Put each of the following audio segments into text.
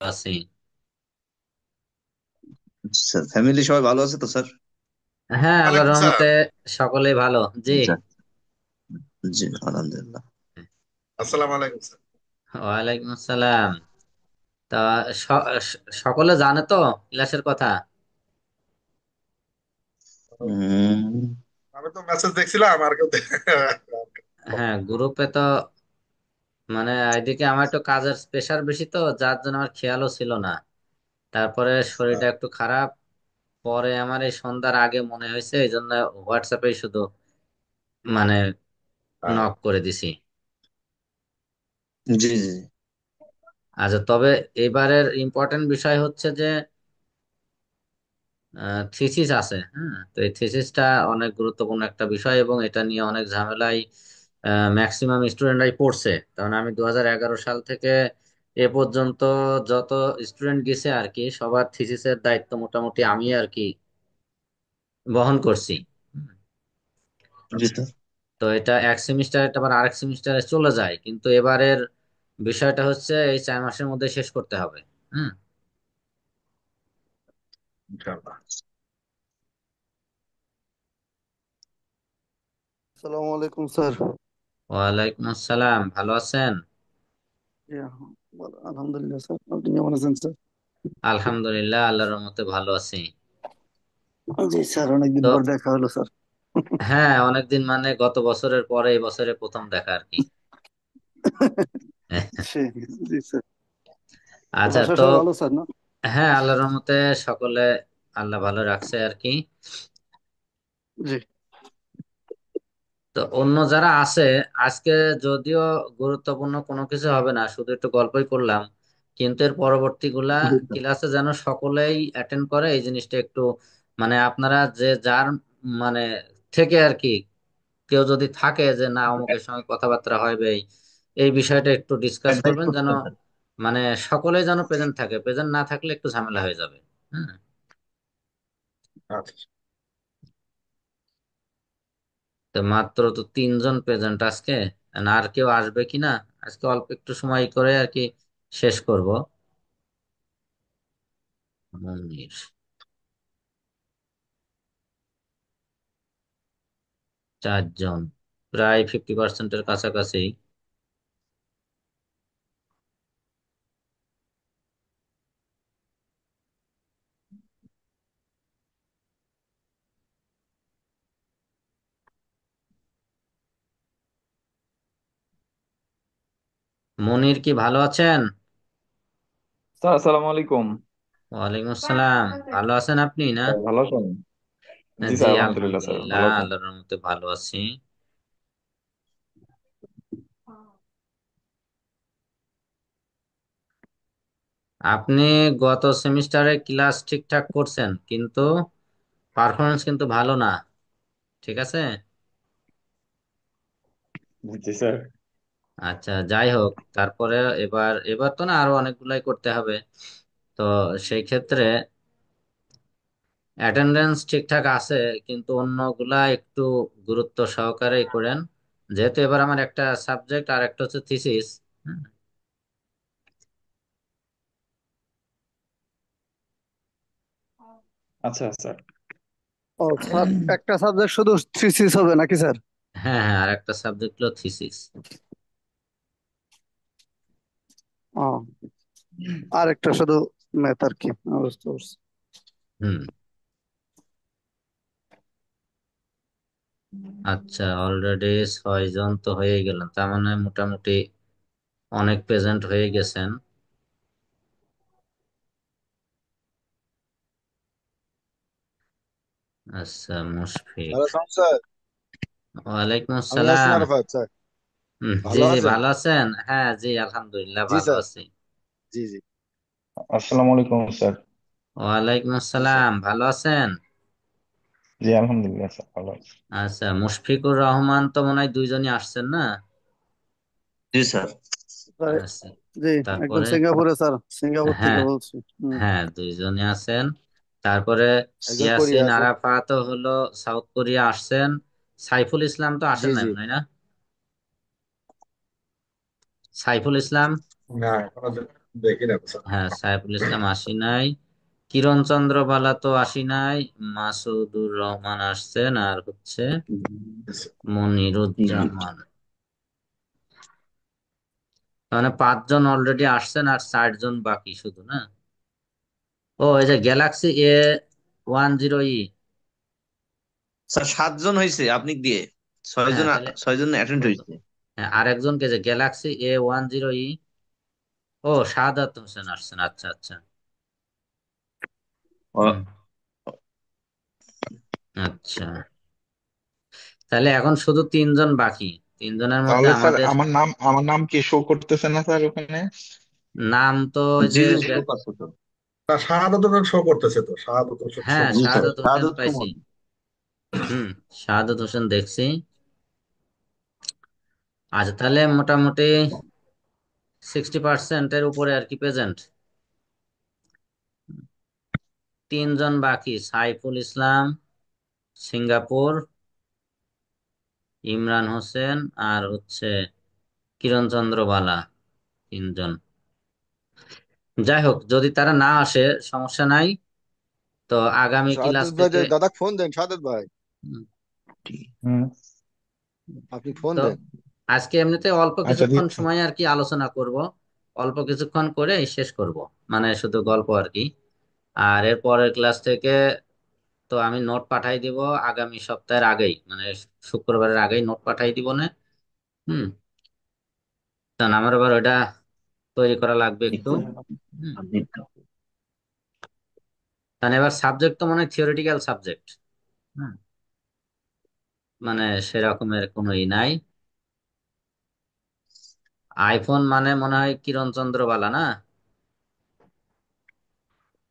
আছি। Sir, family সবাই ভালো আছে তো স্যার? হ্যাঁ, আল্লাহর ওয়ালাইকুম রহমতে সালাম। সকলেই ভালো। জি। আচ্ছা। জি, আলহামদুলিল্লাহ। আসসালামু আলাইকুম স্যার। ওয়ালাইকুম আসসালাম। তা সকলে জানে তো ক্লাসের কথা? উম, আমি তো মেসেজ দেখছিলাম আর কেউ হ্যাঁ, গ্রুপে তো মানে এদিকে আমার একটু কাজের প্রেশার বেশি, তো যার জন্য আমার খেয়ালও ছিল না। তারপরে শরীরটা একটু খারাপ। পরে আমার এই সন্ধ্যার আগে মনে হয়েছে, এই জন্য হোয়াটসঅ্যাপে শুধু মানে নক করে দিছি। জি জি জি। আচ্ছা, তবে এবারের ইম্পর্টেন্ট বিষয় হচ্ছে যে থিসিস আছে। হ্যাঁ, তো এই থিসিসটা অনেক গুরুত্বপূর্ণ একটা বিষয়, এবং এটা নিয়ে অনেক ঝামেলায় ম্যাক্সিমাম স্টুডেন্টরাই পড়ছে। কারণ আমি 2011 সাল থেকে এ পর্যন্ত যত স্টুডেন্ট গেছে আর কি, সবার থিসিসের দায়িত্ব মোটামুটি আমি আর কি বহন করছি। হুম। জি স্যার। তো এটা এক সেমিস্টার, এটা আবার আরেক সেমিস্টারে চলে যায়, কিন্তু এবারের বিষয়টা হচ্ছে এই 4 মাসের মধ্যে শেষ করতে হবে। হুম। ইনশাআল্লাহ। আসসালামু আলাইকুম স্যার। ওয়ালাইকুম আসসালাম, ভালো আছেন? ইয়া, আলহামদুলিল্লাহ স্যার, আপনি কেমন আছেন স্যার? আলহামদুলিল্লাহ, আল্লাহর রহমতে ভালো আছি। জি স্যার, অনেকদিন তো পর দেখা হলো স্যার। হ্যাঁ, অনেকদিন মানে গত বছরের পরে এই বছরে প্রথম দেখা আর কি। জি স্যার। তো আচ্ছা, বাসায় তো সবাই ভালো স্যার না? হ্যাঁ, আল্লাহর রহমতে সকলে আল্লাহ ভালো রাখছে আর কি। জি। তো অন্য যারা আছে, আজকে যদিও গুরুত্বপূর্ণ কোনো কিছু হবে না, শুধু একটু গল্পই করলাম, কিন্তু এর পরবর্তী গুলা জি স্যার। ক্লাসে যেন সকলেই অ্যাটেন্ড করে, এই জিনিসটা একটু মানে আপনারা যে যার মানে থেকে আর কি, কেউ যদি থাকে যে না অমুকের সঙ্গে কথাবার্তা হবে, এই এই বিষয়টা একটু ডিসকাস অ্যাডভাইস করবেন যেন করতেছেন স্যার। মানে সকলেই যেন প্রেজেন্ট থাকে, প্রেজেন্ট না থাকলে একটু ঝামেলা হয়ে যাবে। হ্যাঁ। আচ্ছা। তো মাত্র তো 3 জন প্রেজেন্ট আজকে, আর কেউ আসবে কিনা আজকে অল্প একটু সময় করে আর কি শেষ করব। 19, 4 জন, প্রায় 50%-এর কাছাকাছি। মনির কি ভালো আছেন? স্যার আসসালামু আলাইকুম। ওয়ালাইকুম আসসালাম। ভালো আছেন আপনি না? স্যার ভালো আছেন? জি জি, স্যার আলহামদুলিল্লাহ স্যার আলহামদুলিল্লাহ ভালো আছেন। আল্লাহর রহমতে ভালো আছি। আপনি গত সেমিস্টারে ক্লাস ঠিকঠাক করছেন, কিন্তু পারফরমেন্স কিন্তু ভালো না। ঠিক আছে। জি স্যার। আচ্ছা, যাই হোক, তারপরে এবার এবার তো না, আরো অনেকগুলাই করতে হবে। তো সেই ক্ষেত্রে অ্যাটেন্ডেন্স ঠিকঠাক আছে, কিন্তু অন্যগুলা একটু গুরুত্ব সহকারেই করেন, যেহেতু এবার আমার একটা সাবজেক্ট আর একটা হচ্ছে থিসিস। আচ্ছা স্যার। ও স্যার, একটা সাবজেক্ট শুধু থ্রিসিস হবে নাকি স্যার? হ্যাঁ হ্যাঁ, আর একটা সাবজেক্ট হলো থিসিস। ও, আর একটা শুধু ম্যাথ আর কি, বুঝতে পারছি। হুম। আচ্ছা, অলরেডি 6 জন তো হয়ে গেলেন, তার মানে মোটামুটি অনেক প্রেজেন্ট হয়ে গেছেন। আচ্ছা, মুশফিক। Hello sir. ওয়ালাইকুম আমি আসসালাম। আসিন আরাফাত স্যার। জি ভালো জি, আছেন? ভালো আছেন? হ্যাঁ জি, আলহামদুলিল্লাহ জি ভালো স্যার। আছি। জি জি। আসসালামু আলাইকুম স্যার। ওয়ালাইকুম জি স্যার। আসসালাম, ভালো আছেন? জি আলহামদুলিল্লাহ স্যার ভালো আছি। আচ্ছা, মুশফিকুর রহমান তো মনে হয় 2 জনই আসছেন না? জি স্যার। স্যার, আচ্ছা, জি, একজন তারপরে সিঙ্গাপুরে স্যার, সিঙ্গাপুর থেকে হ্যাঁ বলছি। হুম। হ্যাঁ, 2 জনই আছেন। তারপরে একজন কোরিয়া ইয়াসিন আছে। আরাফাত হলো সাউথ কোরিয়া আসছেন। সাইফুল ইসলাম তো আসেন জি নাই জি। মনে হয় না? সাইফুল ইসলাম। না এখনো দেখি না তো স্যার। হ্যাঁ, সাইফুল ইসলাম আসি নাই, কিরণ চন্দ্র বালা তো আসি নাই, মাসুদুর রহমান আসছেন, আর হচ্ছে মনিরুজ্জামান। মানে 5 জন অলরেডি আসছেন আর 4 জন বাকি শুধু, না? ও, এই যে Galaxy A10e। স্যার 7 জন হয়েছে আপনি দিয়ে, হ্যাঁ, 6 জন, তাহলে 6 জন অ্যাটেন্ড হয়েছে। হ্যাঁ, আরেকজনকে যে Galaxy A10e। ও, শাহাদাত হোসেন আসছেন, আচ্ছা আচ্ছা। হুম, ও- আচ্ছা, তাহলে এখন শুধু 3 জন বাকি। 3 জনের মধ্যে তাহলে স্যার আমাদের আমার নাম কি শো করতেছে না স্যার ওখানে? নাম তো ওই জি যে জি, শো করছে তো। না, শাহাদত হোসেন শো করতেছে তো, শাহাদত হোসেন শো হ্যাঁ, জি করতেছে। স্যার, শাহাদাত হোসেন শাহাদত পাইছি। সুমন। হুম, শাহাদাত হোসেন দেখছি। আচ্ছা, তাহলে মোটামুটি 60%-এর উপরে আর কি প্রেজেন্ট। 3 জন বাকি: সাইফুল ইসলাম, সিঙ্গাপুর, ইমরান হোসেন, আর হচ্ছে কিরণ চন্দ্র বালা। 3 জন। যাই হোক, যদি তারা না আসে সমস্যা নাই। তো আগামী ক্লাস সাদত ভাই, থেকে দাদা ফোন দেন, সাদত ভাই উম, হুম। আপনি ফোন তো দেন। আজকে এমনিতে অল্প আচ্ছা কিছুক্ষণ সময় আর কি আলোচনা করব। অল্প কিছুক্ষণ করে শেষ করব, মানে শুধু গল্প আর কি। আর এর পরের ক্লাস থেকে তো আমি নোট পাঠাই দিব আগামী সপ্তাহের আগেই, মানে শুক্রবারের আগেই নোট পাঠাই দিব না। হুম। কারণ আমার আবার ওইটা তৈরি করা লাগবে ঠিক একটু। করে হুম। আপনি। কারণ এবার সাবজেক্ট তো মনে হয় থিওরিটিক্যাল সাবজেক্ট। হুম। মানে সেরকমের কোনো ই নাই। আইফোন মানে মনে হয় কিরণ চন্দ্র বালা, না?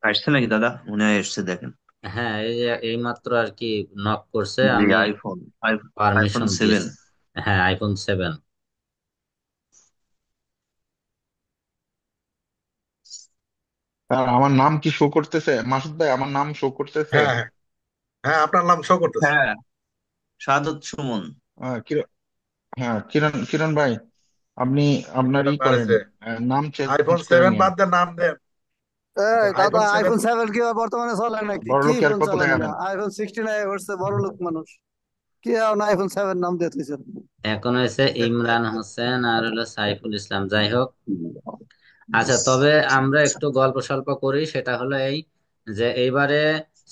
আসছে নাকি দাদা? মনে হয় এসছে, দেখেন। হ্যাঁ, এই যে এইমাত্র আর কি নক করছে, জি, আমি আইফোন, আইফোন পারমিশন 7। দিয়েছি। হ্যাঁ, iPhone 7। স্যার আমার নাম কি শো করতেছে? মাসুদ ভাই আমার নাম শো করতেছে? হ্যাঁ হ্যাঁ হ্যাঁ, আপনার নাম শো করতেছে। হ্যাঁ, শাহাদত সুমন। কিরণ, হ্যাঁ কিরণ, কিরণ ভাই আপনি আপনার ই করেন, বাড়িছে। নাম চেঞ্জ আইফোন করে 7 নিয়েন। বাদ দিয়ে নাম দেন। এই দাদা, iPhone 7। আইফোন 7 কি আর বর্তমানে চলে নাকি? বড় কি লোকের ফোন কত চলে টাকা না? নেন? আইফোন 16 হচ্ছে বড় লোক মানুষ। কি আর না, আইফোন 7 নাম দিয়ে তুইছেন? এখন হয়েছে ইমরান হোসেন আর হলো সাইফুল ইসলাম। যাই হোক, আচ্ছা, তবে আমরা একটু গল্প স্বল্প করি। সেটা হলো এই যে এইবারে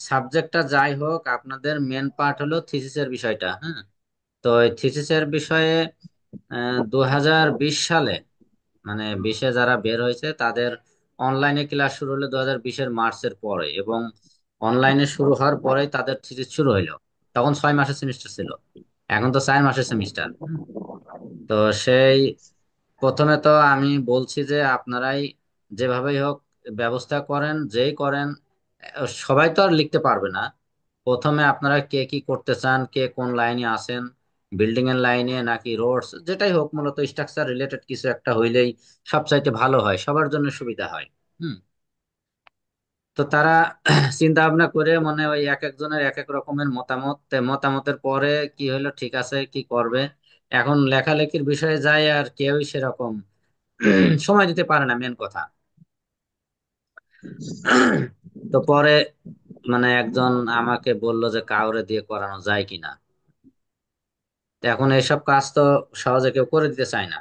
সাবজেক্টটা যাই হোক, আপনাদের মেন পার্ট হলো থিসিসের বিষয়টা। হ্যাঁ, তো এই থিসিসের বিষয়ে 2020 সালে, মানে 20-এ যারা বের হয়েছে তাদের অনলাইনে ক্লাস শুরু হলো 2020-এর মার্চের পরে, এবং অনলাইনে শুরু হওয়ার পরেই তাদের থিসিস শুরু হইলো। তখন 6 মাসের সেমিস্টার ছিল, এখন তো 4 মাসের সেমিস্টার। তো সেই প্রথমে তো আমি বলছি যে আপনারাই যেভাবেই হোক ব্যবস্থা করেন, যেই করেন। সবাই তো আর লিখতে পারবে না। প্রথমে আপনারা কে কি করতে চান, কে কোন লাইনে আছেন, বিল্ডিং এর লাইনে নাকি রোডস, যেটাই হোক, মূলত স্ট্রাকচার রিলেটেড কিছু একটা হইলেই সবচাইতে ভালো হয়, সবার জন্য সুবিধা হয়। হুম। তো তারা চিন্তা ভাবনা করে, মানে ওই এক একজনের এক এক রকমের মতামত, মতামতের পরে কি হলো, ঠিক আছে কি করবে। এখন লেখালেখির বিষয়ে যায় আর কেউই সেরকম সময় দিতে পারে না, মেন কথা। তো পরে মানে একজন আমাকে বলল যে কাউরে দিয়ে করানো যায় কিনা। তো এখন এইসব কাজ তো সহজে কেউ করে দিতে চায় না,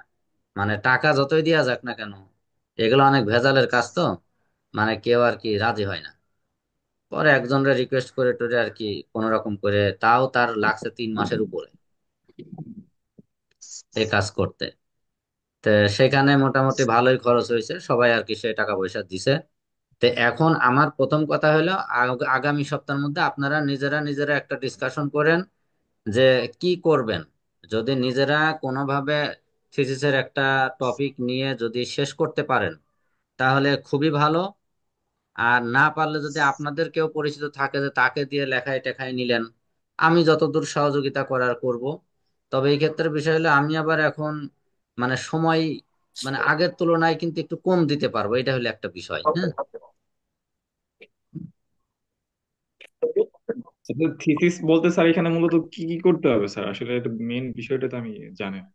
মানে টাকা যতই দেওয়া যাক না কেন, এগুলো অনেক ভেজালের কাজ তো, মানে কেউ আর কি রাজি হয় না। পরে একজনের রিকোয়েস্ট করে টরে আর কি কোন রকম করে, তাও তার লাগছে 3 মাসের উপরে এই কাজ করতে। তো সেখানে মোটামুটি ভালোই খরচ হয়েছে, সবাই আর কি সে টাকা পয়সা দিছে। তো এখন আমার প্রথম কথা হলো, আগামী সপ্তাহের মধ্যে আপনারা নিজেরা নিজেরা একটা ডিসকাশন করেন যে কি করবেন। যদি নিজেরা কোনোভাবে থিসিসের একটা টপিক নিয়ে যদি শেষ করতে পারেন তাহলে খুবই ভালো। আর না পারলে যদি আপনাদের কেউ পরিচিত থাকে যে তাকে দিয়ে লেখায় টেখায় নিলেন, আমি যতদূর সহযোগিতা করার করব। তবে এই ক্ষেত্রে বিষয় হলো আমি আবার এখন মানে সময়, মানে আগের তুলনায় কিন্তু একটু কম দিতে পারবো, এটা হলো একটা বিষয়। হ্যাঁ। থিসিস বলতে স্যার এখানে মূলত কি কি করতে হবে স্যার? আসলে এটা মেইন বিষয়টা তো আমি জানি না।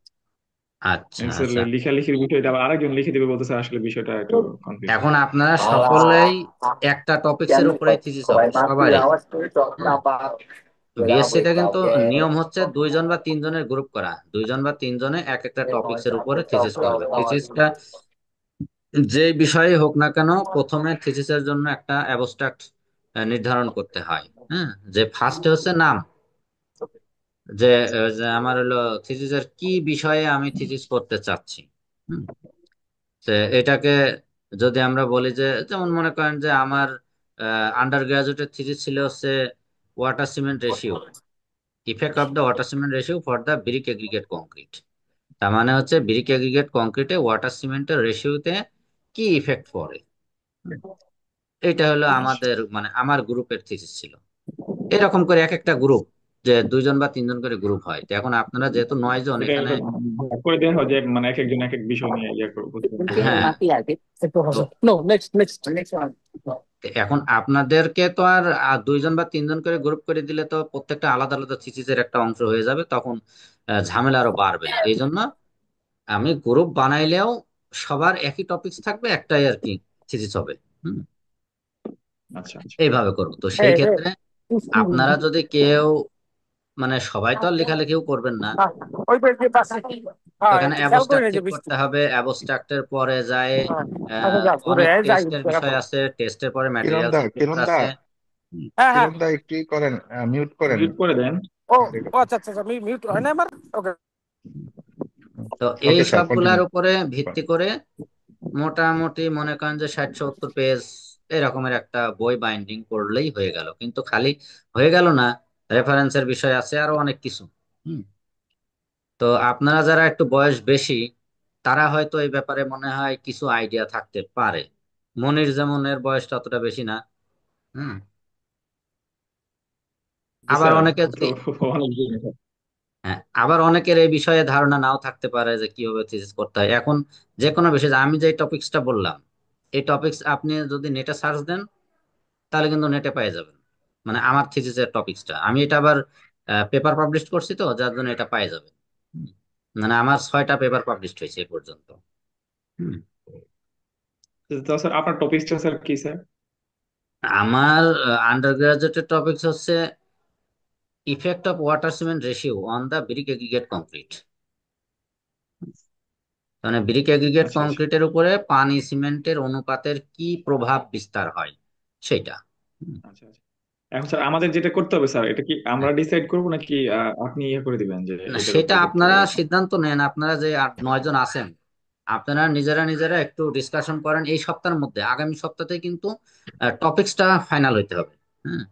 আচ্ছা মিনস আচ্ছা। লেখালেখির বিষয়টা আবার আরেকজন লিখে দিবে বলতেছে, আসলে বিষয়টা একটু কনফিউজ। এখন আপনারা সকলেই একটা টপিকস এর উপরেই থিসিস হবে সবারই। হ্যাঁ, বিএসসিতে কিন্তু নিয়ম হচ্ছে 2 জন বা 3 জনের গ্রুপ করা, 2 জন বা 3 জনে এক একটা টপিকস এর উপরে থিসিস করবে। থিসিসটা যে বিষয়ে হোক না কেন, প্রথমে থিসিসের জন্য একটা অ্যাবস্ট্রাক্ট নির্ধারণ করতে হয়। হ্যাঁ, যে ফার্স্টে হচ্ছে নাম, যে যে আমার হলো থিসিসের কি বিষয়ে আমি থিসিস করতে চাচ্ছি। হুম, তো এটাকে যদি আমরা বলি যে, যেমন মনে করেন যে আমার আন্ডার গ্রাজুয়েটের থিসিস ছিল হচ্ছে water cement ratio, effect of the water cement ratio for the brick aggregate concrete. তার মানে হচ্ছে ব্রিক এগ্রিগেট কংক্রিটে ওয়াটার সিমেন্টের রেশিওতে কি ইফেক্ট পড়ে। এটা হলো আচ্ছা, আমাদের মানে আমার গ্রুপের থিসিস ছিল। এরকম করে এক একটা গ্রুপ, যে 2 জন বা 3 জন করে গ্রুপ হয়। তো এখন আপনারা যেহেতু 9 জন এটা এখানে। একটা ভাগ করে দেওয়া হয় যে মানে এক একজন এক এক বিষয় নিয়ে ইয়ে করবো, বুঝতে পারছি। হ্যাঁ, তো তো এখন আপনাদেরকে তো আর 2 জন বা 3 জন করে গ্রুপ করে দিলে তো প্রত্যেকটা আলাদা আলাদা থিসিসের একটা অংশ হয়ে যাবে, তখন ঝামেলা আরো বাড়বে। এই জন্য আমি গ্রুপ বানাইলেও সবার একই টপিকস থাকবে, একটাই আর কি থিসিস হবে। হুম, আচ্ছা আচ্ছা। এইভাবে করব। তো সেই ক্ষেত্রে আপনারা যদি কেউ, মানে সবাই তো আর লেখালেখিও করবেন না, এখানে অ্যাবস্ট্রাক্ট ঠিক করতে হবে। অ্যাবস্ট্রাক্টের পরে যায় অনেক টেস্টের বিষয় আছে, টেস্টের পরে কিরণ ম্যাটেরিয়ালস দা রিপোর্ট কিরণ দা আছে। হুম, কিরণ দা একটু করেন, মিউট করেন। মিউট করে দেন। তো এই ওকে স্যার, সবগুলার কন্টিনিউ উপরে ভিত্তি করেন। করে মোটামুটি মনে করেন যে 60-70 পেজ এরকমের একটা বই বাইন্ডিং করলেই হয়ে গেল। কিন্তু খালি হয়ে গেল না, রেফারেন্সের বিষয় আছে আরো অনেক কিছু। হুম, তো আপনারা যারা একটু বয়স বেশি, তারা হয়তো এই ব্যাপারে মনে হয় কিছু আইডিয়া থাকতে পারে। মনির যেমন, এর বয়সটা অতটা বেশি না। হুম, জি আবার স্যার, অনেকে ও তো যদি, অনেক জিনিস। হ্যাঁ, আবার অনেকের এই বিষয়ে ধারণা নাও থাকতে পারে যে কিভাবে থিসিস করতে হয়। এখন যে কোনো বিষয়, আমি যে টপিকসটা বললাম, এই টপিকস আপনি যদি নেটে সার্চ দেন তাহলে কিন্তু নেটে পেয়ে যাবেন। মানে আমার থিসিসের টপিকসটা আমি এটা আবার পেপার পাবলিশ করছি, তো যার জন্য এটা পেয়ে যাবেন। হুম, মানে আমার 6টা পেপার পাবলিশ হয়েছে এই পর্যন্ত। হুম, তো স্যার আপনার টপিকটা স্যার কি স্যার? আমার আন্ডার গ্রাজুয়েটের টপিকস হচ্ছে effect of water cement ratio on the brick aggregate concrete. মানে ব্রিক এগ্রিগেট আচ্ছা আচ্ছা কংক্রিটের উপরে পানি সিমেন্টের অনুপাতের কি প্রভাব বিস্তার হয় সেটা। হুম। আচ্ছা আচ্ছা। এখন স্যার আমাদের যেটা করতে হবে স্যার, এটা কি আমরা ডিসাইড করবো নাকি আপনি ইয়ে করে দিবেন যে না, এটার সেটা উপরে করতে আপনারা হবে এরকম? সিদ্ধান্ত নেন। আপনারা যে 8-9 জন আছেন, আপনারা নিজেরা নিজেরা একটু ডিসকাশন করেন এই সপ্তাহের মধ্যে। আগামী সপ্তাহে কিন্তু টপিকসটা ফাইনাল হইতে হবে। হুম,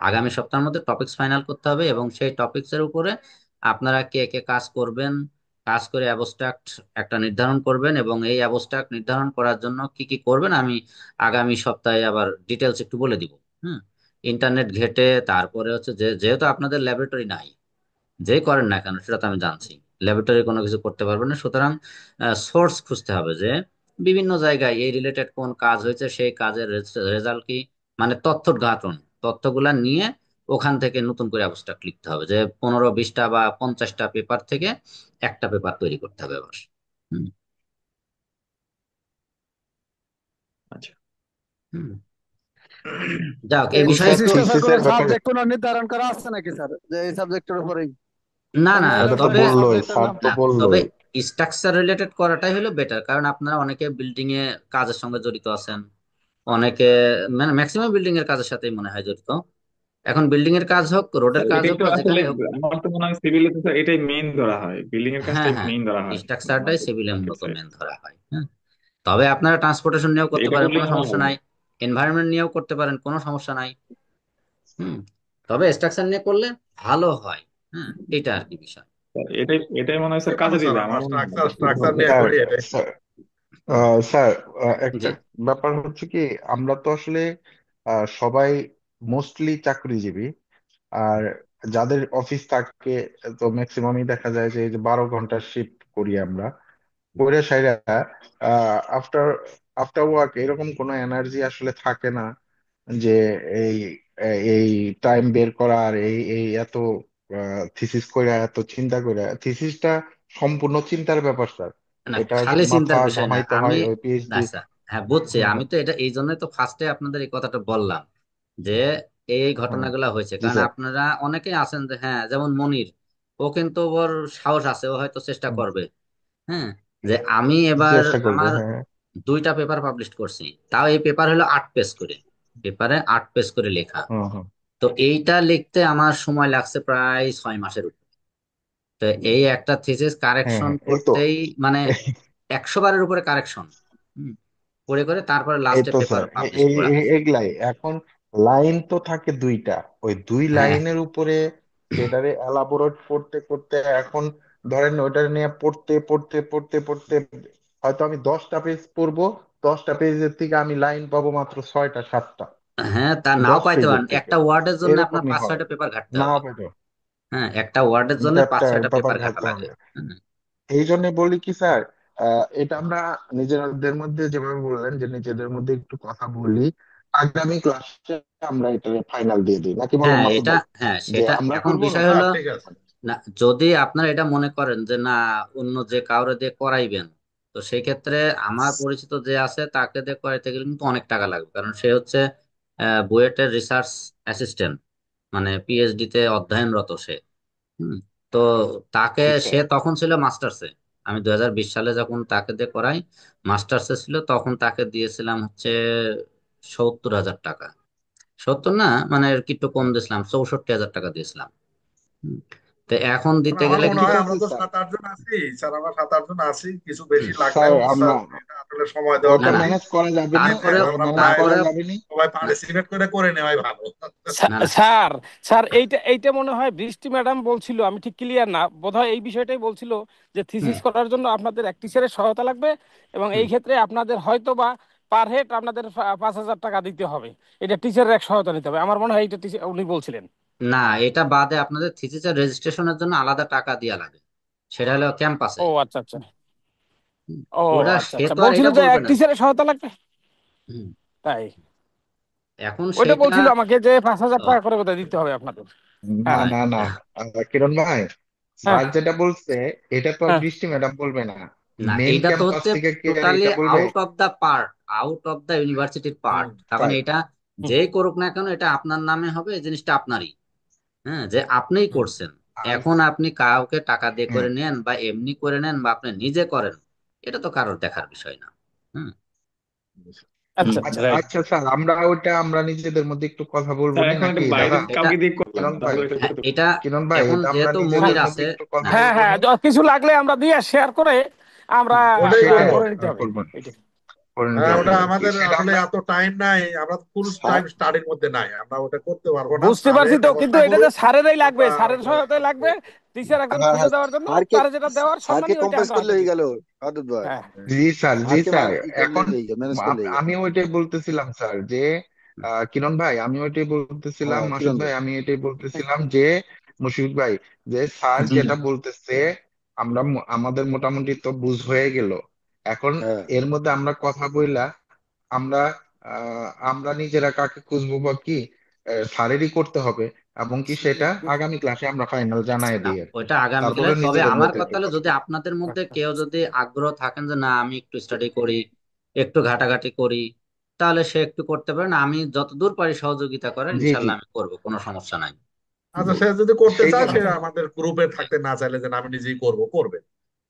আগামী সপ্তাহের মধ্যে টপিকস ফাইনাল করতে হবে, এবং সেই টপিকস এর উপরে আপনারা কে কে কাজ করবেন, কাজ করে অ্যাবস্ট্রাক্ট একটা নির্ধারণ করবেন। এবং এই অ্যাবস্ট্রাক্ট নির্ধারণ করার জন্য কি কি করবেন আমি আগামী সপ্তাহে আবার ডিটেলস একটু বলে দিব। হুম, ইন্টারনেট ঘেটে, তারপরে হচ্ছে যে যেহেতু আপনাদের ল্যাবরেটরি নাই, যেই করেন না কেন সেটা তো আমি জানছি, ল্যাবরেটরি কোনো কিছু করতে পারবেন না। সুতরাং সোর্স খুঁজতে হবে যে বিভিন্ন জায়গায় এই রিলেটেড কোন কাজ হয়েছে, সেই কাজের রেজাল্ট কি, মানে তথ্যোদ্ঘাটন, তথ্যগুলা নিয়ে ওখান থেকে নতুন করে অ্যাবস্ট্রাক্ট লিখতে হবে। যে 15-20টা বা 50টা পেপার থেকে একটা পেপার তৈরি করতে হবে আবার। হুম, আচ্ছা। হুম, যাক এই এই বিষয়ে একটু। থিসিসটা স্যার কোনো থিসিসের ব্যাপারে সাবজেক্ট কোনো নির্ধারণ করা আছে নাকি স্যার, যে এই সাবজেক্টের উপরেই? না না, নাহলে এটা তো পরে তবে বললোই, সাবজেক্টের স্যার নাম। তো না, তবে বললোই। স্ট্রাকচার রিলেটেড করাটাই হলো বেটার, কারণ আপনারা অনেকে বিল্ডিং এ কাজের সঙ্গে জড়িত আছেন, অনেকে, মানে ম্যাক্সিমাম বিল্ডিং এর কাজের সাথেই মনে হয় জড়িত। এখন বিল্ডিং এর কাজ হোক, রোডের স্যার কাজ এটাই হোক, তো বা আসলে, যেখানে হোক। আমার তো মনে হয় সিভিলে তো স্যার এটাই মেইন ধরা হয়, বিল্ডিং এর হ্যাঁ কাজটাই হ্যাঁ, মেইন ধরা হয় স্ট্রাকচারটাই আমাদের সিভিলের মূলত ক্ষেত্রে। মেন ধরা হয়। হ্যাঁ, তবে আপনারা ট্রান্সপোর্টেশন নিয়েও তো করতে এটা পারেন, করলে কোনো মনে সমস্যা হয়। নাই। এনভায়রনমেন্ট নিয়েও করতে পারেন, কোনো সমস্যা নাই। হুম, তবে স্ট্রাকচার নিয়ে করলে ভালো হয়। হ্যাঁ, এটা আর কি বিষয়। স্যার এটাই এটাই মনে হয় যে স্যার কোনো কাজে স্যার দিবে আমরা আমার মনে হয়। স্ট্রাকচার স্ট্রাকচার নিয়ে স্যার করি এটাই। স্যার স্যার একটা জি। ব্যাপার হচ্ছে কি, আমরা তো আসলে সবাই মোস্টলি চাকরিজীবী। আর যাদের অফিস থাকে, তো ম্যাক্সিমামই দেখা যায় যে এই যে 12 ঘন্টার শিফট করি আমরা, করে সাইরা আফটার আফটার ওয়ার্ক এরকম কোনো এনার্জি আসলে থাকে না যে এই এই টাইম বের করা আর এই এই এত থিসিস কইরা এত চিন্তা কইরা থিসিসটা সম্পূর্ণ চিন্তার ব্যাপার স্যার। না, এটা খালি মাথা চিন্তার বিষয় না। ঘামাইতে আমি হয় ওই না পিএইচডি। স্যার, হ্যাঁ বুঝছি, আমি তো এটা এই জন্যই তো ফার্স্টে আপনাদের এই কথাটা বললাম যে এই ঘটনাগুলো হয়েছে, জি কারণ স্যার। আপনারা অনেকেই আছেন যে হ্যাঁ, যেমন মনির, ও কিন্তু ওর সাহস আছে, ও হয়তো চেষ্টা হুম, করবে। হ্যাঁ, যে আমি এবার চেষ্টা করবে, আমার হ্যাঁ। 2টা পেপার পাবলিশ করছি, তাও এই পেপার হলো 8 পেজ করে, পেপারে 8 পেজ করে লেখা। হুম হুম তো এইটা লিখতে আমার সময় লাগছে প্রায় 6 মাসের উপর। তো এই একটা থিসিস হ্যাঁ কারেকশন হ্যাঁ, এই তো করতেই মানে 100 বারের উপরে কারেকশন করে করে তারপরে এই লাস্টে তো পেপার স্যার, পাবলিশ করা হয়েছে। এগুলাই এখন লাইন তো থাকে দুইটা, ওই দুই হ্যাঁ লাইনের উপরে সেটারে এলাবোরেট করতে করতে এখন ধরেন ওইটা নিয়ে পড়তে পড়তে পড়তে পড়তে হয়তো আমি 10টা পেজ পড়বো, 10টা পেজের থেকে আমি লাইন পাবো মাত্র 6টা 7টা, হ্যাঁ, তা নাও 10 পাইতে পেজের পারেন, থেকে। একটা ওয়ার্ডের জন্য আপনার এরকমই পাঁচ হয়, ছয়টা পেপার ঘাটতে না হবে। পেতো হ্যাঁ, একটা ওয়ার্ডের জন্য পাঁচ একটা ছয়টা পেপার পেপার ঘাটা ঘাটতে লাগে। হবে। হুম, এই জন্য বলি কি স্যার, এটা আমরা নিজেদের মধ্যে যেভাবে বললেন যে নিজেদের মধ্যে একটু কথা বলি, আগামী ক্লাসে আমরা এটা ফাইনাল দিয়ে দিই, নাকি বলেন হ্যাঁ মাসুদ এটা, ভাই? হ্যাঁ যে সেটা আমরা এখন করবো বিষয় নাকি? হ্যাঁ হলো, ঠিক আছে। না যদি আপনারা এটা মনে করেন যে না অন্য যে কাউরে দিয়ে করাইবেন, তো সেই ক্ষেত্রে আমার পরিচিত যে আছে তাকে দিয়ে করাইতে গেলে কিন্তু অনেক টাকা লাগবে, কারণ সে হচ্ছে বুয়েটের রিসার্চ অ্যাসিস্ট্যান্ট, মানে পিএইচডি তে অধ্যয়নরত সে। হুম, তো তাকে, আচ্ছা। সে তখন ছিল মাস্টার্সে, আমি 2020 সালে যখন তাকে দিয়ে করাই মাস্টার্সে ছিল, তখন তাকে দিয়েছিলাম হচ্ছে 70,000 টাকা। 70 না, মানে আর কি একটু কম দিয়েছিলাম, 64,000 টাকা দিয়েছিলাম। হুম, তো এখন মানে দিতে আমার গেলে মনে কিন্তু হয় ঠিক আমরা আছে তো স্যার। 7-8 জন আছি স্যার, আমরা 7-8 জন আছি, কিছু হুম, বেশি স্যার লাগলেও আমরা স্যার এটা আসলে সময় দেওয়ার না ওটা পরে না, ম্যানেজ করা যাবে নি, দিতে তারপরে ওটা আমরা ম্যানেজ প্রায় করা তারপরে যাবে নি। সবাই না পার্টিসিপেট করে নেওয়াই ভালো। না না, স্যার, স্যার এইটা এইটা মনে হয় বৃষ্টি ম্যাডাম বলছিল, আমি ঠিক ক্লিয়ার না, বোধহয় এই বিষয়টাই বলছিল যে হুম থিসিস করার জন্য আপনাদের এক টিচারের সহায়তা লাগবে, এবং এই হুম, ক্ষেত্রে আপনাদের হয়তো বা পার হেড আপনাদের 5,000 টাকা দিতে হবে। এটা টিচারের এক সহায়তা নিতে হবে, আমার মনে হয় এইটা উনি বলছিলেন। না এটা বাদে আপনাদের থিসিসের রেজিস্ট্রেশনের জন্য আলাদা টাকা দেওয়া লাগে, সেটা হলো ক্যাম্পাসে। ও আচ্ছা আচ্ছা। ও ওটা আচ্ছা সে আচ্ছা, তো আর বলছিল এটা যে বলবে এক না যে টিচারের সহায়তা লাগবে, হুম, তাই এখন ওইটা সেইটা বলছিল আমাকে যে 5,000 ও, টাকা করে বোধহয় দিতে হবে আপনাদের। না হ্যাঁ না না, কিরণ ভাই, হ্যাঁ স্যার যেটা বলছে এটা তো আর হ্যাঁ। বৃষ্টি ম্যাডাম বলবে না, না মেন এইটা তো ক্যাম্পাস হচ্ছে থেকে কে আর টোটালি এটা বলবে? Out of the part, out of the ইউনিভার্সিটির পার্ট, হুম। তার মানে তাই। এটা হুম, যেই করুক না কেন এটা আপনার নামে হবে, এই জিনিসটা আপনারই। হ্যাঁ, যে আপনিই হুম। করছেন। আর এখন আপনি কাউকে টাকা দিয়ে হ্যাঁ, করে নেন বা এমনি করে নেন বা আপনি নিজে করেন, এটা তো কারোর দেখার বিষয় না। হুম আচ্ছা আচ্ছা, আচ্ছা রাইট। আচ্ছা স্যার, আমরা নিজেদের মধ্যে একটু কথা বলবো স্যার নি, এখন নাকি এটা দাদা? বাইরের এটা কাউকে দিয়ে করবেন কিরণ ভাই, তাহলে এটা হ্যাঁ দ্রুত। এটা কিরণ ভাই, এখন এটা আমরা যেহেতু নিজেদের মনির মধ্যে আছে, একটু কথা না হ্যাঁ বলবো হ্যাঁ, নি? কিছু লাগলে আমরা দিয়ে শেয়ার করে আমরা ওটাই সেটাই করবো। করে নিতে হবে করবো, এটা। করে নিতে হ্যাঁ হবে ওটা আর কি, আমাদের সেটা আসলে আমরা এত টাইম নাই, আমরা ফুল স্যার। টাইম স্টাডির মধ্যে নাই, আমরা ওটা করতে পারবো না, বুঝতে পারছি স্যারের তো, কিন্তু ব্যবস্থা এটাতে করুক। স্যারেরই লাগবে, আমরা স্যারের পরে সহায়তাই লাগবে, টিচার একজন হ্যাঁ খুঁজে হ্যাঁ, দেওয়ার জন্য, স্যারকে তার যেটা দেওয়ার স্যারকে সম্মানী ওইটা কম্পেস আমরা করলে দিয়ে হয়ে দিব। গেল সাদত ভাই। হ্যাঁ জি স্যার, জি স্যারকে স্যার। ই করলে এখন হয়ে গেল, ম্যানেজ করলে হয়ে গেল। আমি ওইটাই বলতেছিলাম স্যার যে কিরণ ভাই, আমি ওইটাই বলতেছিলাম, হ্যাঁ মাসুদ কিরণ ভাই ভাই। আমি এটাই বলতেছিলাম যে মুশফিক ভাই, যে স্যার জি যেটা বলতেছে আমাদের মোটামুটি তো বুঝ হয়ে গেল। এখন হ্যাঁ এর মধ্যে আমরা কথা বইলা আমরা আমরা নিজেরা কাকে খুঁজবো বা কি, স্যারেরই করতে হবে, এবং কি সেটা আগামী ক্লাসে আমরা ফাইনাল জানাই না দিই আর কি। ওইটা আগামী তারপরে ক্লাস, তবে নিজেদের আমার মধ্যে কথা একটু হলো কথা যদি বলবো। আপনাদের মধ্যে কেউ যদি আগ্রহ থাকেন যে না আমি একটু স্টাডি করি, একটু ঘাটাঘাটি করি, তাহলে সে একটু করতে পারেন, আমি যতদূর পারি সহযোগিতা করেন জি জি ইনশাল্লাহ আমি করবো, কোনো সমস্যা নাই। হুম। আচ্ছা, সে যদি করতে সেই চায় জন্য সে আমাদের গ্রুপে থাকতে না চাইলে যে না, আমি নিজেই করব, করবে।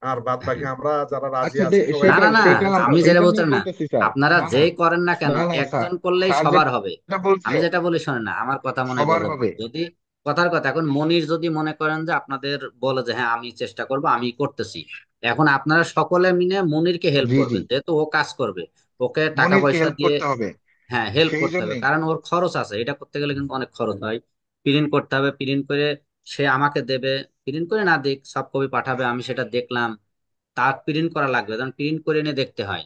আর বাদ বাকি আমরা যারা রাজি আচ্ছা আছি সবাই না সেটা না না, সেটা আমি এই যেটা জন্যই বলছেন না, বলতেছি স্যার। আপনারা না না যেই করেন না কেন না না স্যার, একজন করলেই স্যার সবার হবে। যেটা বলছে আমি যেটা বলি শোনেন না, আমার কথা মনে সবার বলেন না। হবে। যদি কথার কথা, এখন মনির যদি মনে করেন যে আপনাদের বলে যে হ্যাঁ আমি চেষ্টা করব, আমি করতেছি, এখন আপনারা সকলে মিলে মনিরকে হেল্প জি জি, করবেন, যেহেতু ও কাজ করবে, ওকে টাকা মনিরকে পয়সা হেল্প দিয়ে, করতে হবে, হ্যাঁ হেল্প সেই করতে হবে, জন্যই। কারণ ওর খরচ আছে, এটা করতে গেলে কিন্তু অনেক খরচ হয়। প্রিন্ট করতে হবে, প্রিন্ট করে সে আমাকে দেবে, প্রিন্ট করে না দিক সফট কপি পাঠাবে, আমি সেটা দেখলাম, তার প্রিন্ট করা লাগবে, কারণ প্রিন্ট করে এনে দেখতে হয়।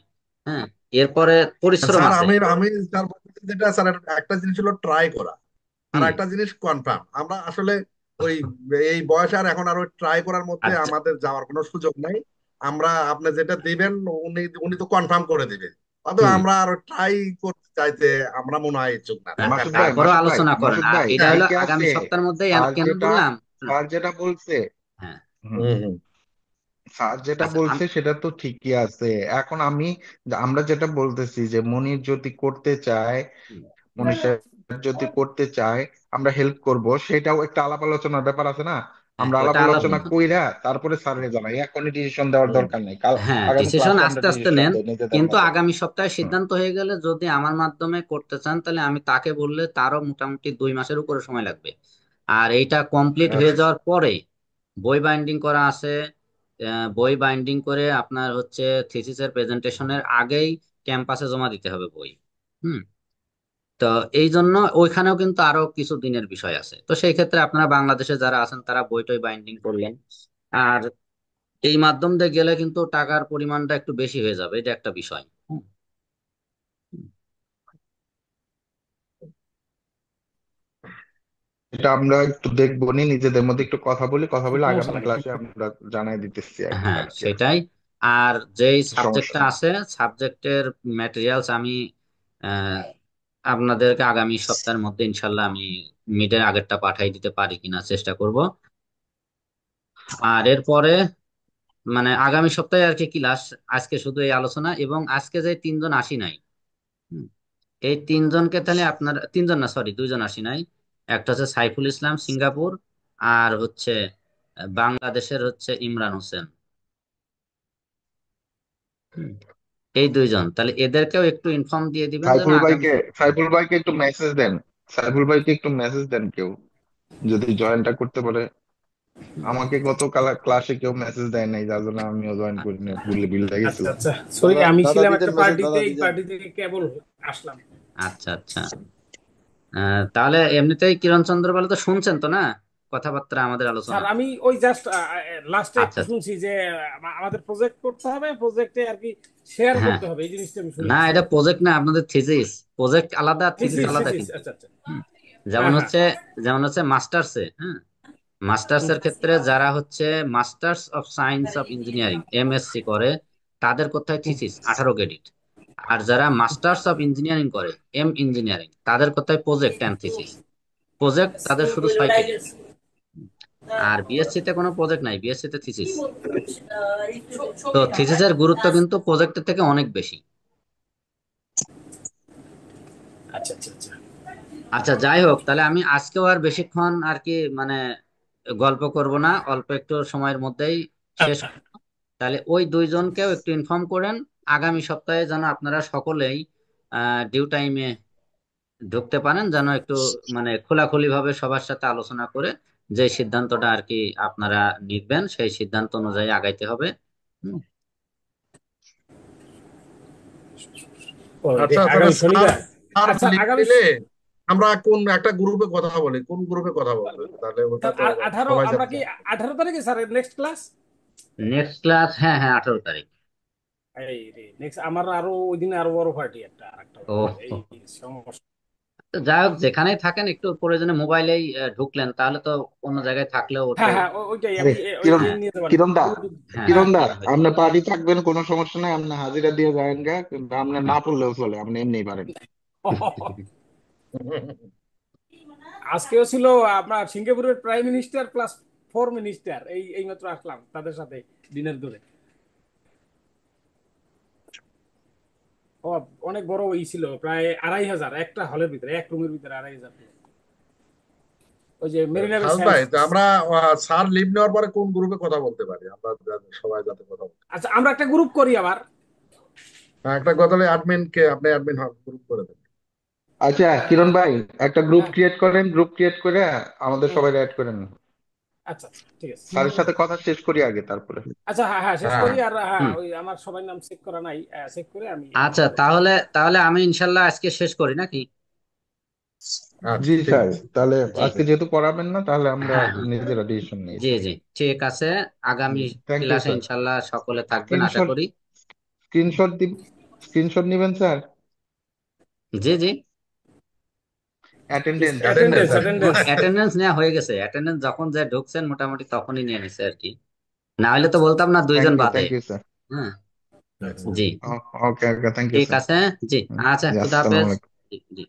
হ্যাঁ, এরপরে পরিশ্রম স্যার আছে। আমি স্যার বলতে যেটা স্যার, একটা জিনিস হলো ট্রাই করা, আর হুম, একটা জিনিস কনফার্ম। আমরা আসলে ওই এই বয়সে আর এখন আর ওই ট্রাই করার মধ্যে আচ্ছা, আমাদের যাওয়ার কোনো সুযোগ নাই। আমরা আপনি যেটা দিবেন উনি উনি তো কনফার্ম করে দিবে, অথবা হুম, আমরা আর ট্রাই করতে চাইতে আমরা মনে হয় ইচ্ছুক না, না, তাই না? তারপরেও আলোচনা করেন, মাসুদ আর ভাই এটা হলো ঠিকই আগামী আছে। সপ্তাহের মধ্যে স্যার কেন যেটা বললাম। স্যার যেটা বলছে, হ্যাঁ হুম, হুম হুম। স্যার যেটা আচ্ছা বলছে সেটা তো ঠিকই আছে। এখন আমরা যেটা বলতেছি যে মনির যদি করতে চায়, মনীষ স্যার যদি করতে চায় আমরা হেল্প করব, সেটাও একটা আলাপ আলোচনার ব্যাপার আছে না? হ্যাঁ আমরা আলাপ ওটা আলোচনা আলাপ, কইরা তারপরে স্যারের জানাই, এখনই ডিসিশন দেওয়ার দরকার নেই। কাল হ্যাঁ আগামী ডিসিশন ক্লাসে আমরা আস্তে আস্তে ডিসিশন নেন, দেই নিজেদের কিন্তু মতো। আগামী সপ্তাহে হুম। সিদ্ধান্ত হয়ে গেলে যদি আমার মাধ্যমে করতে চান তাহলে আমি তাকে বললে তারও মোটামুটি 2 মাসের উপরে সময় লাগবে। আর এইটা কমপ্লিট হয়ে আচ্ছা যাওয়ার পরে বই বাইন্ডিং করা আছে, বই বাইন্ডিং করে আপনার হচ্ছে থিসিসের প্রেজেন্টেশনের আগেই ক্যাম্পাসে জমা দিতে হবে বই। হুম। তো এই জন্য ওইখানেও কিন্তু আরো কিছু দিনের বিষয় আছে, তো সেই ক্ষেত্রে আপনারা বাংলাদেশে যারা আছেন তারা বইটই বাইন্ডিং করলেন। আর এই মাধ্যম দিয়ে গেলে কিন্তু টাকার পরিমাণটা একটু বেশি হয়ে যাবে, এটা একটা বিষয়। হুম। এটা আমরা একটু দেখবো নি, নিজেদের মধ্যে একটু কথা বলি, কথা বলে সমস্যা আগামী নাই। ক্লাসে আমরা জানাই দিতেছি হ্যাঁ আর কি। সেটাই। আর যেই সমস্যা সাবজেক্টটা নেই। আছে সাবজেক্টের ম্যাটেরিয়ালস আমি আহ, আপনাদেরকে আগামী সপ্তাহের মধ্যে ইনশাল্লাহ আমি মিডের আগেরটা পাঠাই দিতে পারি কিনা চেষ্টা করব। আর এরপরে মানে আগামী সপ্তাহে আর কি ক্লাস, আজকে শুধু এই আলোচনা, এবং আজকে যে 3জন আসি নাই, হুম, এই 3জনকে তাহলে আপনার 3জন না সরি 2জন আসি নাই, একটা হচ্ছে সাইফুল ইসলাম সিঙ্গাপুর, আর হচ্ছে বাংলাদেশের হচ্ছে ইমরান হোসেন। হুম, এই 2জন তাহলে এদেরকেও একটু ইনফর্ম দিয়ে দিবেন যেন সাইফুল আগামী ভাইকে সপ্তাহে। সাইফুল ভাইকে একটু মেসেজ দেন। সাইফুল ভাইকে একটু মেসেজ দেন কেউ, যদি জয়েনটা করতে পারে। আমাকে গত ক্লাসে কেউ মেসেজ দেয় নাই, যার জন্য আমিও জয়েন করি না, ভুলে আচ্ছা গেছিলাম। আচ্ছা, সরি দাদা আমি দাদা ছিলাম দিতেন একটা মেসেজ, পার্টিতে, দাদা এই দিতেন। পার্টি থেকে কেবল আসলাম। আচ্ছা আচ্ছা। তাহলে এমনিতেই কিরণ চন্দ্র বলে তো শুনছেন তো না কথাবার্তা আমাদের আলোচনা? স্যার আমি ওই জাস্ট লাস্টে আচ্ছা একটু আচ্ছা। শুনছি যে আমাদের প্রজেক্ট করতে হবে, প্রজেক্টে আর কি শেয়ার হ্যাঁ, করতে হবে, এই জিনিসটা আমি না শুনেছি। এটা প্রজেক্ট না, আপনাদের থিসিস। প্রজেক্ট আলাদা, থিসিস থিসিস আলাদা থিসিস, কিন্তু। আচ্ছা আচ্ছা। হুম। যেমন হ্যাঁ হ্যাঁ। হচ্ছে, যেমন হচ্ছে মাস্টার্সে, হ্যাঁ, মাস্টার্স হুম। এর ক্ষেত্রে যারা হচ্ছে masters of science of engineering MSc করে তাদের কোথায় হুম। Thesis 18 credit. আর যারা মাস্টার্স অফ ইঞ্জিনিয়ারিং করে ইঞ্জিনিয়ারিং তাদের কোথায় প্রজেক্ট অ্যান্ড থিসিস। প্রজেক্ট তাদের শুধু 6 ক্রেডিট। আর বিএসসি তে কোনো প্রজেক্ট নাই, বিএসসি তে থিসিস। তো থিসিসের গুরুত্ব কিন্তু প্রজেক্টের থেকে অনেক বেশি। আচ্ছা আচ্ছা আচ্ছা। আচ্ছা যাই হোক, তাহলে আমি আজকেও আর বেশিক্ষণ আর কি মানে গল্প করব না, অল্প একটু সময়ের মধ্যেই শেষ করব। তাহলে ওই 2জনকেও একটু ইনফর্ম করেন আগামী সপ্তাহে যেন আপনারা সকলেই ডিউ টাইমে ঢুকতে পারেন, যেন একটু মানে খোলাখুলি ভাবে সবার সাথে আলোচনা করে যে সিদ্ধান্তটা আর কি আপনারা নিবেন সেই সিদ্ধান্ত অনুযায়ী আগাইতে হবে। হুম। ও আচ্ছা, তাহলে আগামী স্যার শনিবার। স্যার আচ্ছা লিখ আগামী দিলে আমরা কোন একটা গ্রুপে কথা বলি, কোন গ্রুপে কথা বলবো তাহলে ওটা স্যার তো 18, সবাই আমরা যাতে কি জানে। 18 তারিখে sir next class? Next class, হ্যাঁ হ্যাঁ 18 তারিখ। এই রে নেক্সট আমার আরো ওই দিনে আরো বড় পার্টি একটা, আরেকটা ও, এই সমস্যা। তো যাই হোক যেখানেই থাকেন একটু প্রয়োজনে মোবাইলেই ঢুকলেন, তাহলে তো অন্য জায়গায় থাকলেও তো। হ্যাঁ হ্যাঁ, ওইটাই আরে আমি ওই কিরণ, এই নিতে পারি। কিরণ দা, হ্যাঁ হ্যাঁ। কিরণ দা, হয়তো। আপনার পার্টি থাকবেন কোনো সমস্যা নাই, আপনি হাজিরা দিয়ে যাবেন গা, কিন্তু আপনার না পড়লেও চলে, আপনি এমনি পারেন। আজকেও ছিল আপনার সিঙ্গাপুরের প্রাইম মিনিস্টার প্লাস 4 মিনিস্টার, এই মাত্র আসলাম তাদের সাথে ডিনার করে। ও অনেক বড় ই ছিল, প্রায় 2,500 একটা হলের ভিতরে, এক রুমের ভিতরে 2,500। ওই যে মেরিনা বে খালেদ স্যান্ডস। ভাই, তো আমরা স্যার লিভ নেওয়ার পরে কোন গ্রুপে কথা বলতে পারি আমরা, সবাই যাতে কথা বলতে আচ্ছা আমরা একটা গ্রুপ করি আবার। হ্যাঁ, একটা কথা হলে অ্যাডমিন কে, আপনি অ্যাডমিন গ্রুপ করে দেন। আচ্ছা কিরণ ভাই, একটা গ্রুপ হ্যাঁ। ক্রিয়েট করেন, গ্রুপ ক্রিয়েট করে আমাদের হুম। সবাই অ্যাড করেন। আচ্ছা আচ্ছা ঠিক আছে। স্যারের সাথে কথা শেষ করি আগে, তারপরে। আচ্ছা হ্যাঁ হ্যাঁ শেষ হ্যাঁ, করি। আর হ্যাঁ হুম। ওই আমার সবাই নাম চেক করা নাই, চেক করে আমি আচ্ছা বলবো। তাহলে, তাহলে আমি ইনশাল্লাহ আজকে শেষ করি নাকি? জি আচ্ছা ঠিক স্যার, আছে। তাহলে জি, আজকে যেহেতু করাবেন না, তাহলে আমরা হ্যাঁ হ্যাঁ, নিজেরা ডিসিশন নিই। জি জি ঠিক আছে। আগামী থ্যাংক ইউ ক্লাসে স্যার। ইনশাল্লাহ সকলে থাকবেন আশা স্ক্রিনশট, করি। স্ক্রিনশট দিব, স্ক্রিনশট নিবেন স্যার। জি জি। Attendance, attendance attendance attendance. Attendance. Attendance নেওয়া হয়ে গেছে, অ্যাটেন্ডেন্স যখন যা ঢুকছেন মোটামুটি তখনই নিয়ে নিছে আর কি, না হলে তো আচ্ছা বলতাম না 2জন বাদে। Thank you sir. হ্যাঁ। আচ্ছা। জি ওকে ওকে, থ্যাংক ইউ ঠিক স্যার। আছে। জি। আচ্ছা খুদা আসসালামু হাফেজ। আলাইকুম। জি জি।